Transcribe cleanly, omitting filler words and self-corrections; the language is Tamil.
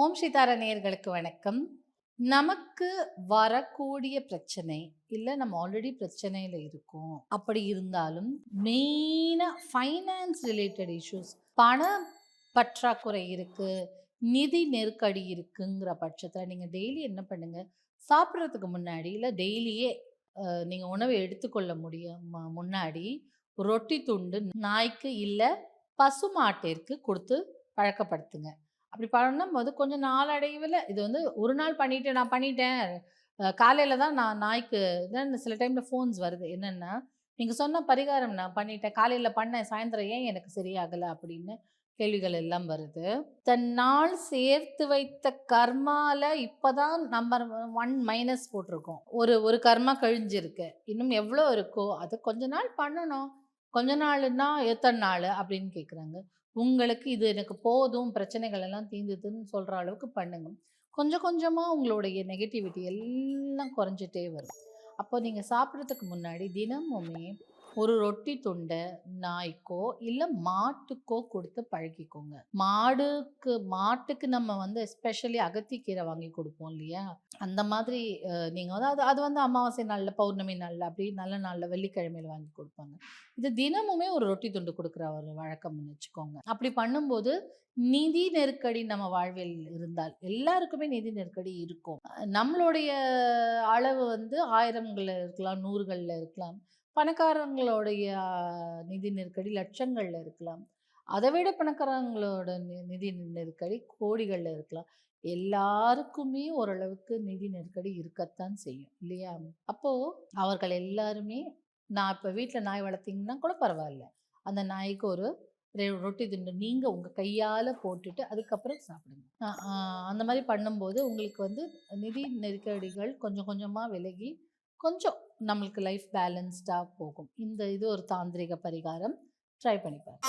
ஓம் ஸ்ரீதார நேயர்களுக்கு வணக்கம். நமக்கு வரக்கூடிய பிரச்சனை இல்லை நம்ம ஆல்ரெடி பிரச்சனையில் இருக்கோம், அப்படி இருந்தாலும் மெயினாக ஃபைனான்ஸ் ரிலேட்டட் இஷ்யூஸ், பண பற்றாக்குறை இருக்குது, நிதி நெருக்கடி இருக்குங்கிற பட்சத்தில் நீங்கள் டெய்லி என்ன பண்ணுங்கள், சாப்பிட்றதுக்கு முன்னாடி இல்லை டெய்லியே நீங்கள் உணவை எடுத்துக்கொள்ள முடியும் முன்னாடி ரொட்டி துண்டு நாய்க்கு இல்லை பசுமாட்டிற்கு கொடுத்து பழக்கப்படுத்துங்க. அப்படி பண்ணும்போது கொஞ்சம் நாளடைவில் இது வந்து ஒரு நாள் நான் பண்ணிட்டேன் காலையில் தான் நான் நாய்க்கு தான் சில டைமில் ஃபோன்ஸ் வருது என்னென்னா, நீங்கள் சொன்ன பரிகாரம் நான் பண்ணிட்டேன், காலையில் பண்ணேன், சாயந்தரம் ஏன் எனக்கு சரியாகலை அப்படின்னு கேள்விகள் எல்லாம் வருது. தன்னால் சேர்த்து வைத்த கர்மால இப்போதான் நம்பர் 1 மைனஸ் போட்டிருக்கோம். ஒரு கர்மா கழிஞ்சிருக்கு, இன்னும் எவ்வளோ இருக்கோ அது கொஞ்ச நாள் பண்ணணும். கொஞ்ச நாள்னா எத்தனை நாள் அப்படின்னு கேட்குறாங்க. உங்களுக்கு இது எனக்கு போதும், பிரச்சனைகள் எல்லாம் தீர்ந்துதுன்னு சொல்கிற அளவுக்கு பண்ணுங்க. கொஞ்சம் கொஞ்சமாக உங்களுடைய நெகட்டிவிட்டி எல்லாம் குறைஞ்சிட்டே வரும். அப்போ நீங்கள் சாப்பிட்றதுக்கு முன்னாடி தினமுமே ஒரு ரொட்டி துண்டை நாய்க்கோ இல்லை மாட்டுக்கோ கொடுத்து பழகிக்கோங்க. மாட்டுக்கு நம்ம வந்து எஸ்பெஷலி அகத்திக்கீரை வாங்கி கொடுப்போம் இல்லையா, அந்த மாதிரி நீங்கள் வந்து அது வந்து அமாவாசை நாளில், பௌர்ணமி நாளில், அப்படி நல்ல நாளில், வெள்ளிக்கிழமையில் வாங்கி கொடுப்பாங்க. இது தினமுமே ஒரு ரொட்டி துண்டு கொடுக்குற ஒரு வழக்கம்னு வச்சுக்கோங்க. அப்படி பண்ணும்போது நிதி நெருக்கடி நம்ம வாழ்வில் இருந்தால், எல்லாருக்குமே நிதி நெருக்கடி இருக்கும். நம்மளுடைய அளவு வந்து 1000களில் இருக்கலாம், 100களில் இருக்கலாம். பணக்காரங்களுடைய நிதி நெருக்கடி லட்சங்களில் இருக்கலாம். அதை விட பணக்காரங்களோட நிதி நெருக்கடி கோடிகளில் இருக்கலாம். எல்லாருக்குமே ஓரளவுக்கு நிதி நெருக்கடி இருக்கத்தான் செய்யும் இல்லையா? அப்போது அவர்கள் எல்லாருமே, நான் இப்போ வீட்டில் நாய் வளர்த்திங்கன்னா கூட பரவாயில்ல, அந்த நாய்க்கு ஒரு ரொட்டி துண்டு நீங்கள் உங்கள் கையால் போட்டுட்டு அதுக்கப்புறம் சாப்பிடுங்க. அந்த மாதிரி பண்ணும்போது உங்களுக்கு வந்து நிதி நெருக்கடிகள் கொஞ்சம் கொஞ்சமாக விலகி கொஞ்சம் நம்மளுக்கு லைஃப் பேலன்ஸ்டாக போகும். இது ஒரு தாந்திரிக பரிகாரம், ட்ரை பண்ணி பாருங்க.